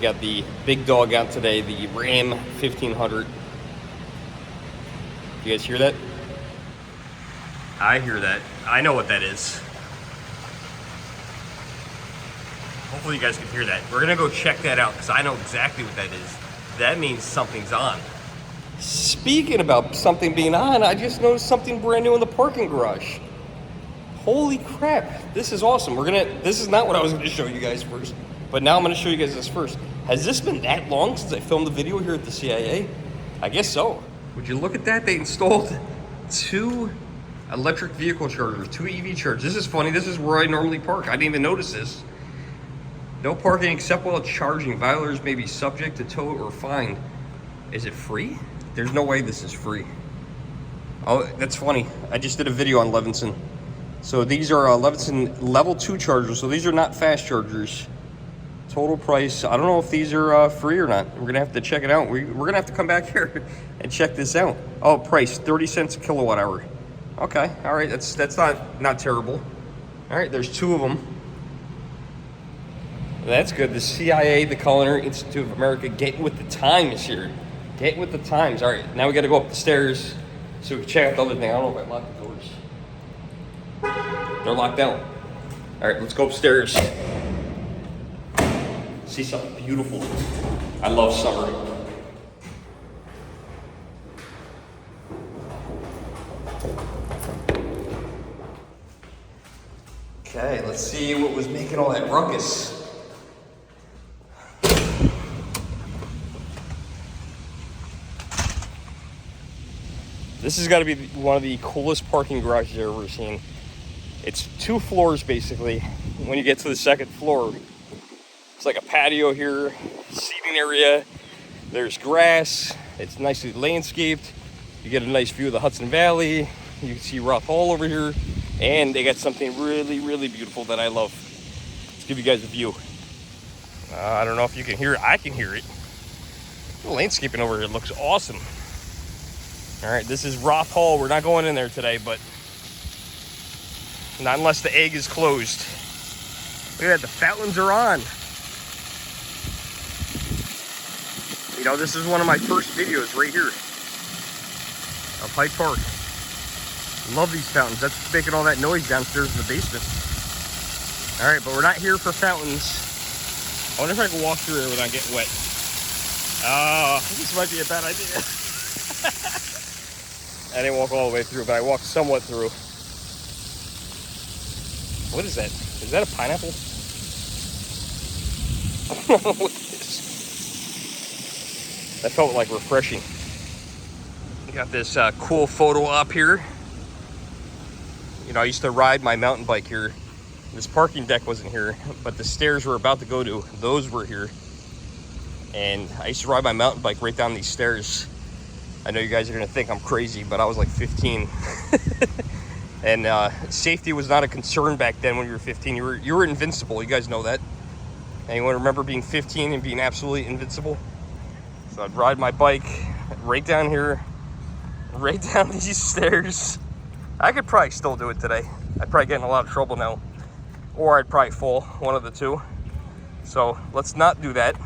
got the big dog out today, the Ram 1500. You guys hear that? I hear that. I know what that is. Hopefully you guys can hear that. We're gonna go check that out because I know exactly what that is. That means something's on. Speaking about something being on, I just noticed something brand new in the parking garage. Holy crap, this is awesome. This is not what I was gonna show you guys first, but now I'm gonna show you guys this first. Has this been that long since I filmed the video here at the CIA? I guess so. Would you look at that? They installed 2 electric vehicle chargers, 2 EV chargers. This is funny, this is where I normally park. I didn't even notice this. No parking except while charging. Violators may be subject to tow or fine. Is it free? There's no way this is free. Oh, that's funny. I just did a video on Levinson. So these are Levinson level 2 chargers. So these are not fast chargers. Total price, I don't know if these are free or not. We're gonna have to check it out. We're gonna have to come back here and check this out. Oh, price, 30 cents a kilowatt hour. Okay, all right, that's not terrible. All right, there's 2 of them. That's good. The CIA, the Culinary Institute of America, getting with the times here. Getting with the times. All right, now we got to go up the stairs so we can check out the other thing. I don't know if I locked the doors. They're locked down. All right, let's go upstairs. See something beautiful. I love summer. Okay, let's see what was making all that ruckus. This has got to be one of the coolest parking garages I've ever seen. It's 2 floors basically. When you get to the 2nd floor, it's like a patio here, seating area. There's grass. It's nicely landscaped. You get a nice view of the Hudson Valley. You can see Roth Hall over here. And they got something really, really beautiful that I love. Let's give you guys a view. I don't know if you can hear it. I can hear it. The landscaping over here looks awesome. All right, this is Roth Hall. We're not going in there today, but not unless the EgG is closed. Look at that, the fountains are on. You know, this is one of my first videos right here of Hyde Park. Love these fountains. That's making all that noise downstairs in the basement. All right, but we're not here for fountains. I wonder if I can walk through here without getting wet. This might be a bad idea. I didn't walk all the way through, but I walked somewhat through. What is that? Is that a pineapple? I don't know what it is. That felt like refreshing. We got this cool photo up here. You know, I used to ride my mountain bike here. This parking deck wasn't here, but the stairs we're about to go to, those were here. And I used to ride my mountain bike right down these stairs. I know you guys are gonna think I'm crazy, but I was like 15. And safety was not a concern back then when you were 15. You were invincible, you guys know that. Anyone remember being 15 and being absolutely invincible? So I'd ride my bike right down here, right down these stairs. I could probably still do it today. I'd probably get in a lot of trouble now. Or I'd probably fall, one of the 2. So let's not do that.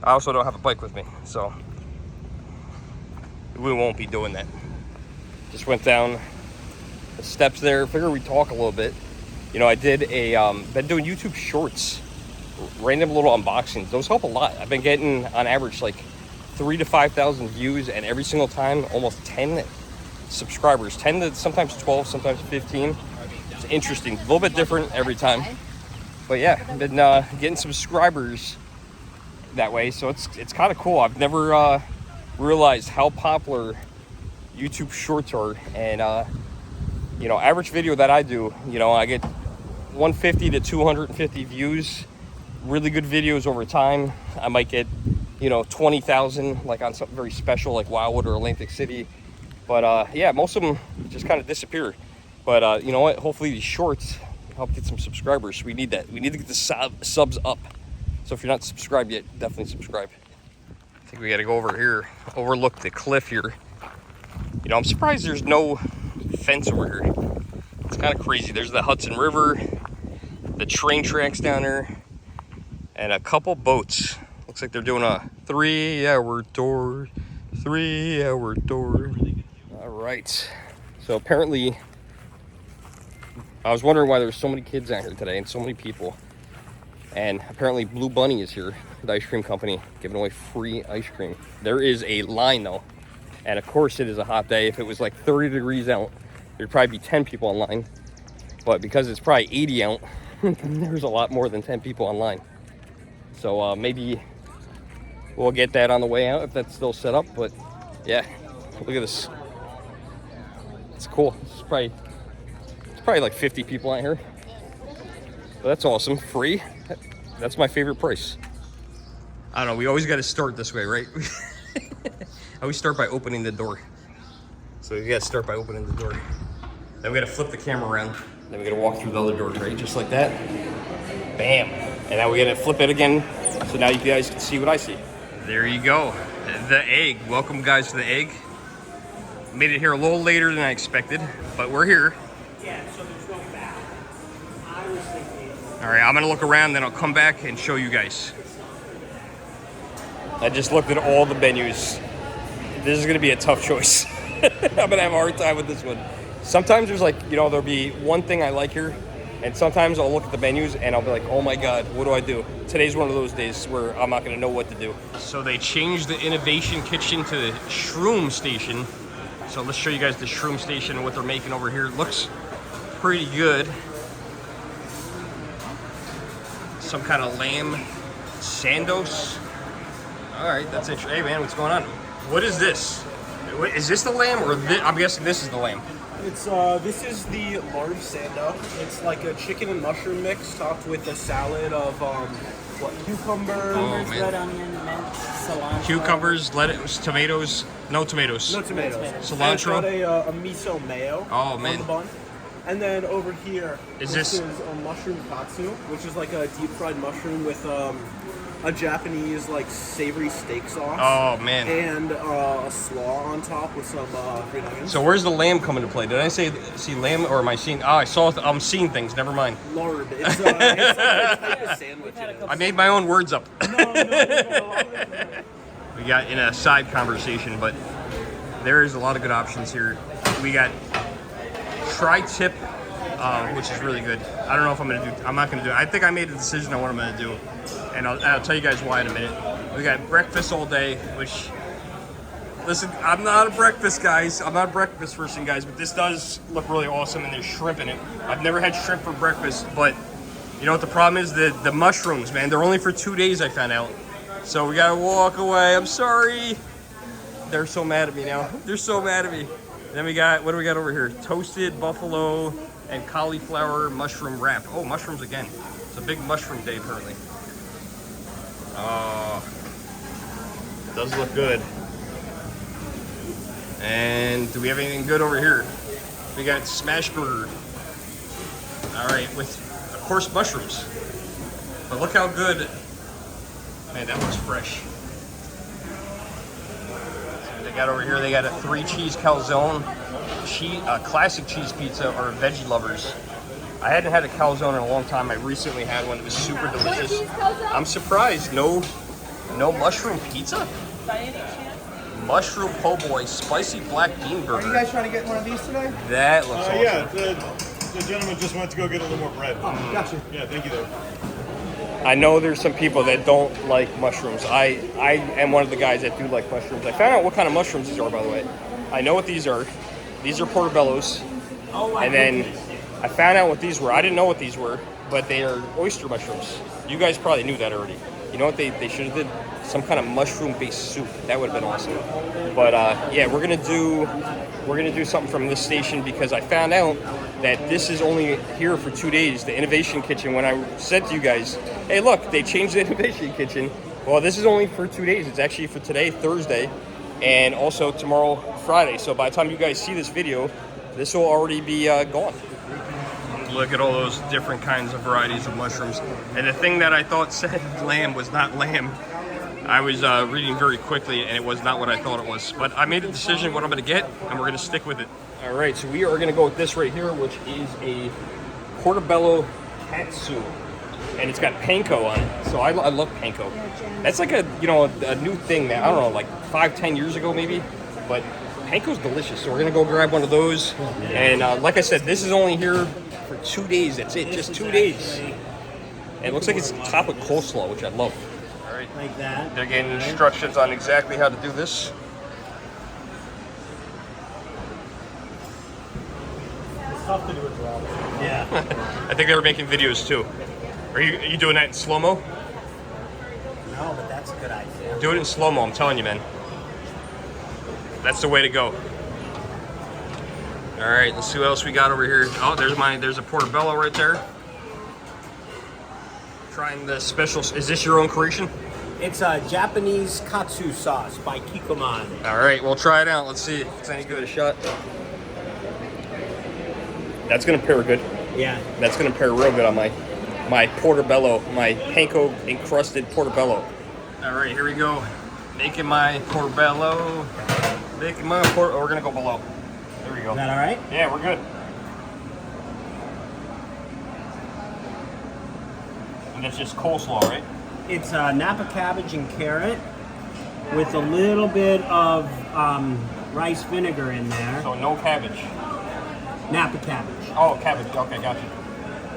I also don't have a bike with me, so we won't be doing that. Just went down the steps there. Figure we talk a little bit. You know, I did been doing YouTube shorts, random little unboxings. Those help a lot. I've been getting on average like 3,000 to 5,000 views, and every single time almost 10 subscribers. 10 to sometimes 12, sometimes 15. It's interesting. A little bit different every time. But yeah, I've been getting subscribers that way, so it's kind of cool. I've never realized how popular YouTube shorts are. And you know, average video that I do, you know, I get 150 to 250 views. Really good videos over time. I might get, you know, 20,000 like on something very special like Wildwood or Atlantic City. But yeah, most of them just kind of disappear. But you know what? Hopefully these shorts help get some subscribers. We need that. We need to get the subs up. So if you're not subscribed yet, definitely subscribe. I think we got to go over here, overlook the cliff here. You know, I'm surprised there's no fence over here. It's kind of crazy. There's the Hudson River, the train tracks down there. and a couple boats. Looks like they're doing a 3-hour tour. 3-hour tour. All right. So apparently, I was wondering why there's so many kids out here today and so many people. And apparently Blue Bunny is here, the ice cream company, giving away free ice cream. There is a line though. And of course it is a hot day. If it was like 30 degrees out, there'd probably be 10 people online. But because it's probably 80 out, there's a lot more than 10 people online. So maybe we'll get that on the way out if that's still set up. But yeah, look at this. It's cool. It's probably like 50 people out here. But that's awesome. Free. That's my favorite price. I don't know. We always got to start this way, right? I always start by opening the door. So you got to start by opening the door. Then we got to flip the camera around. Then we got to walk through the other door, right? Just like that. Bam. And now we got to flip it again. So now you guys can see what I see. There you go. The egg. Welcome, guys, to the egg. Made it here a little later than I expected, but we're here. Yeah, so there's no back. I was thinking. All right, I'm gonna look around, then I'll come back and show you guys. I just looked at all the menus. This is gonna be a tough choice. I'm gonna have a hard time with this one. Sometimes there's like, you know, there'll be one thing I like here, and sometimes I'll look at the menus and I'll be like, oh my God, what do I do? Today's one of those days where I'm not gonna know what to do. So they changed the innovation kitchen to the shroom station. So let's show you guys the shroom station and what they're making over here. It looks pretty good. Some kind of lamb sandos. All right, that's interesting. Hey man, what's going on? What is this? Is this the lamb, or I'm guessing this is the lamb? It's this is the large sando. It's like a chicken and mushroom mix topped with a salad of cucumbers, red onion, mint, cilantro. Cucumbers, lettuce, tomatoes. No tomatoes. No tomatoes. Cilantro. And it's got a miso mayo on the bun. And then over here, this is a mushroom katsu, which is like a deep fried mushroom with a Japanese like savory steak sauce. Oh man. And a slaw on top with some green onions. So where's the lamb come into play? Did I see lamb, or am I seeing? Oh, I'm seeing things. Never mind. Lard. It's like a sandwich. I made my own words up. No. We got in a side conversation, but there is a lot of good options here. We got tri-tip, which is really good. I don't know if I'm not gonna do it. I think I made a decision on what I'm gonna do, and I'll tell you guys why in a minute. We got breakfast all day, which, listen, I'm not a breakfast person, guys, but this does look really awesome, and there's shrimp in it. I've never had shrimp for breakfast, but you know what the problem is? The mushrooms, man. They're only for 2 days, I found out. So we gotta walk away. I'm sorry. They're so mad at me now. They're so mad at me. Then we got, what do we got over here? Toasted buffalo and cauliflower mushroom wrap. Oh, mushrooms again. It's a big mushroom day apparently. Oh, it does look good. And do we have anything good over here? We got smash burger. All right, with, of course, mushrooms. But look how good. Man, that looks fresh. They got over here, they got a 3-cheese calzone, classic cheese pizza, or veggie lovers. I hadn't had a calzone in a long time. I recently had one. It was super delicious. I'm surprised. No mushroom pizza? By any chance? Mushroom po' boy, spicy black bean burger. Are you guys trying to get one of these today? That looks awesome. Yeah, the gentleman just went to go get a little more bread. Oh, gotcha. Yeah, thank you though. I know there's some people that don't like mushrooms. I am one of the guys that do like mushrooms. I found out what kind of mushrooms these are, by the way. I know what these are. These are portobellos. Oh, And then I found out what these were. I didn't know what these were, but they are oyster mushrooms. You guys probably knew that already. You know what they should have did? Some kind of mushroom-based soup. That would have been awesome. But yeah, we're gonna do something from this station because I found out that this is only here for 2 days. The Innovation Kitchen. When I said to you guys, hey, look, they changed the Innovation Kitchen. Well, this is only for 2 days. It's actually for today, Thursday, and also tomorrow, Friday. So by the time you guys see this video, this will already be gone. Look at all those different kinds of varieties of mushrooms. And the thing that I thought said lamb was not lamb. I was reading very quickly, and it was not what I thought it was. But I made a decision what I'm going to get, and we're going to stick with it. All right, so we are going to go with this right here, which is a portobello katsu. and it's got panko on it. So I love panko. That's like a new thing that I don't know, like 5-10 years ago maybe, but panko's delicious. So we're gonna go grab one of those. And like I said, this is only here for 2 days. That's it, just 2 days. And it looks like it's topped with coleslaw, which I love. All right, like that. They're getting instructions on exactly how to do this. It's tough to do with raw. Yeah. I think they were making videos too. Are you doing that in slow-mo? No, but that's a good idea. Do it in slow-mo, I'm telling you, man. That's the way to go. All right, let's see what else we got over here. Oh, there's a portobello right there. Trying the special, is this your own creation? It's a Japanese katsu sauce by Kikkoman. All right, we'll try it out. Let's see if it's any good a shot. That's gonna pair good. Yeah. That's gonna pair real good on my portobello, my panko encrusted portobello. All right, here we go. Making my portobello. Making my oh, we're gonna go below. There we go. Is that all right? Yeah, we're good. And it's just coleslaw, right? It's Napa cabbage and carrot with a little bit of rice vinegar in there. So no cabbage. Napa cabbage. Oh, cabbage. Okay, gotcha.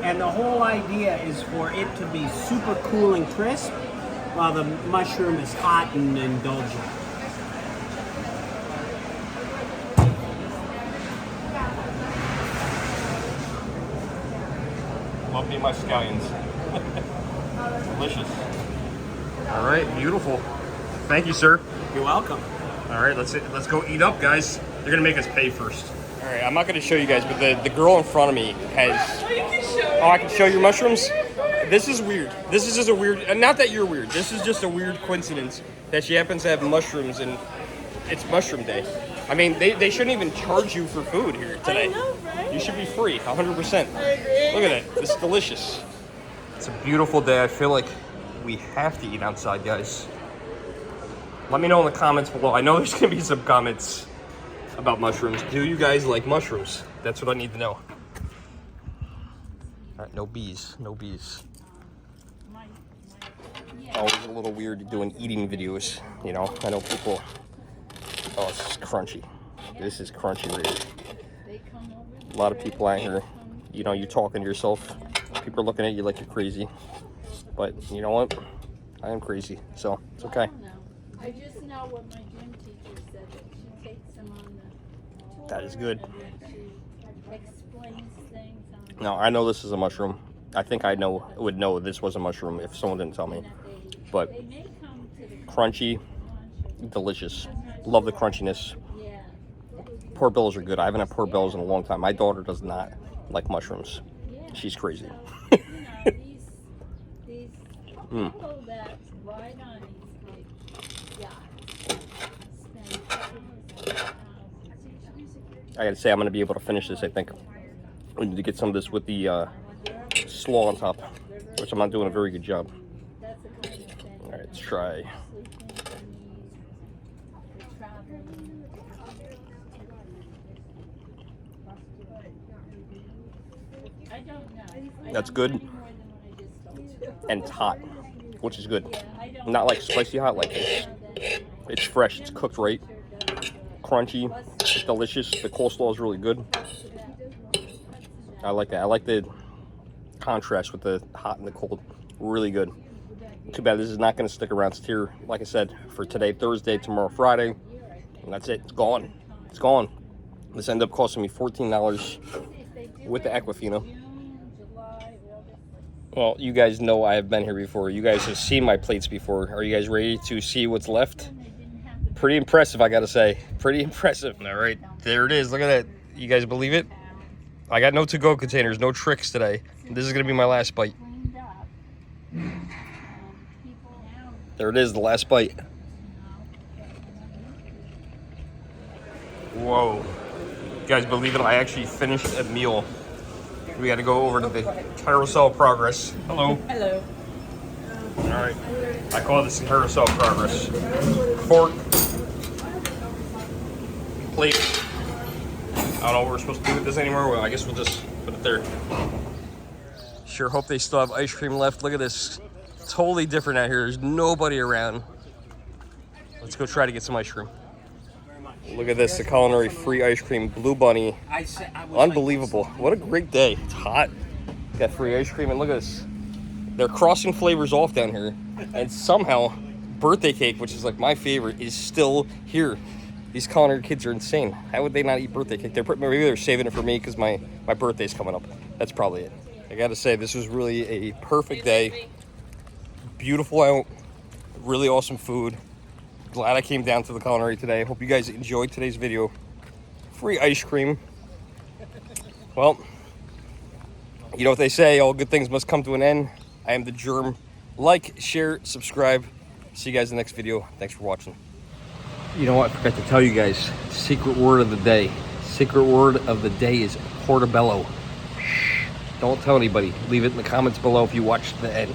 And the whole idea is for it to be super cool and crisp while the mushroom is hot and indulgent. Love me my scallions. Delicious. All right, beautiful. Thank you, sir. You're welcome. All right, let's go eat up, guys. They're gonna make us pay first. All right, I'm not gonna show you guys, but the girl in front of me has. Oh, I can show you mushrooms. This is weird. This is just a weird. Not that you're weird. This is just a weird coincidence that she happens to have mushrooms and it's mushroom day. I mean, they shouldn't even charge you for food here today. I know, right? You should be free, 100%. I agree. Look at that. This is delicious. It's a beautiful day. I feel like we have to eat outside, guys. Let me know in the comments below. I know there's going to be some comments about mushrooms. Do you guys like mushrooms? That's what I need to know. All right, no bees. No bees. Always a little weird doing eating videos, you know. I know people... Oh, this is crunchy. This is crunchy right here. A lot of people out here, you know, you're talking to yourself. People are looking at you like you're crazy. But you know what? I am crazy, so it's okay. I just know what my gym teacher said, that she takes them on the... That is good. She explains things on... No, I know this is a mushroom. I think I would know this was a mushroom if someone didn't tell me. But crunchy, delicious. Love the crunchiness. Portobellos are good. I haven't had portobellos in a long time. My daughter does not like mushrooms. She's crazy. These people that ride on these yachts spend... I gotta say, I'm gonna be able to finish this, I think. We need to get some of this with the slaw on top, which I'm not doing a very good job. All right, let's try. That's good. And it's hot, which is good. Not like spicy hot, like it's fresh, it's cooked right. Crunchy, it's delicious. The coleslaw is really good. I like that. I like the contrast with the hot and the cold. Really good. Too bad this is not going to stick around. It's here, like I said, for today, Thursday, tomorrow, Friday. And that's it. It's gone. It's gone. This ended up costing me $14 with the Aquafina. Well, you guys know I have been here before. You guys have seen my plates before. Are you guys ready to see what's left? Pretty impressive, I gotta say. Pretty impressive. All right, there it is. Look at that. You guys believe it? I got no to-go containers, no tricks today. This is gonna be my last bite. There it is, the last bite. Whoa. You guys believe it? I actually finished a meal. We got to go over to the carousel progress. Hello. Hello. All right. I call this carousel progress. Fork. Plate. I don't know what we're supposed to do with this anymore. Well, I guess we'll just put it there. Sure hope they still have ice cream left. Look at this. Totally different out here. There's nobody around. Let's go try to get some ice cream. Look at this, the culinary free ice cream, Blue Bunny. Unbelievable. What a great day. It's hot. Got free ice cream, and look at this. They're crossing flavors off down here. And somehow, birthday cake, which is like my favorite, is still here. These culinary kids are insane. How would they not eat birthday cake? Maybe they're saving it for me because my birthday's coming up. That's probably it. I gotta say, this was really a perfect day. Beautiful out. Really awesome food. Glad I came down to the culinary today. Hope you guys enjoyed today's video. Free ice cream. Well, you know what they say, all good things must come to an end. I am the Germ. Like, share, subscribe. See you guys in the next video. Thanks for watching. You know what? I forgot to tell you guys. Secret word of the day. Secret word of the day is portobello. Shh. Don't tell anybody. Leave it in the comments below if you watched the end.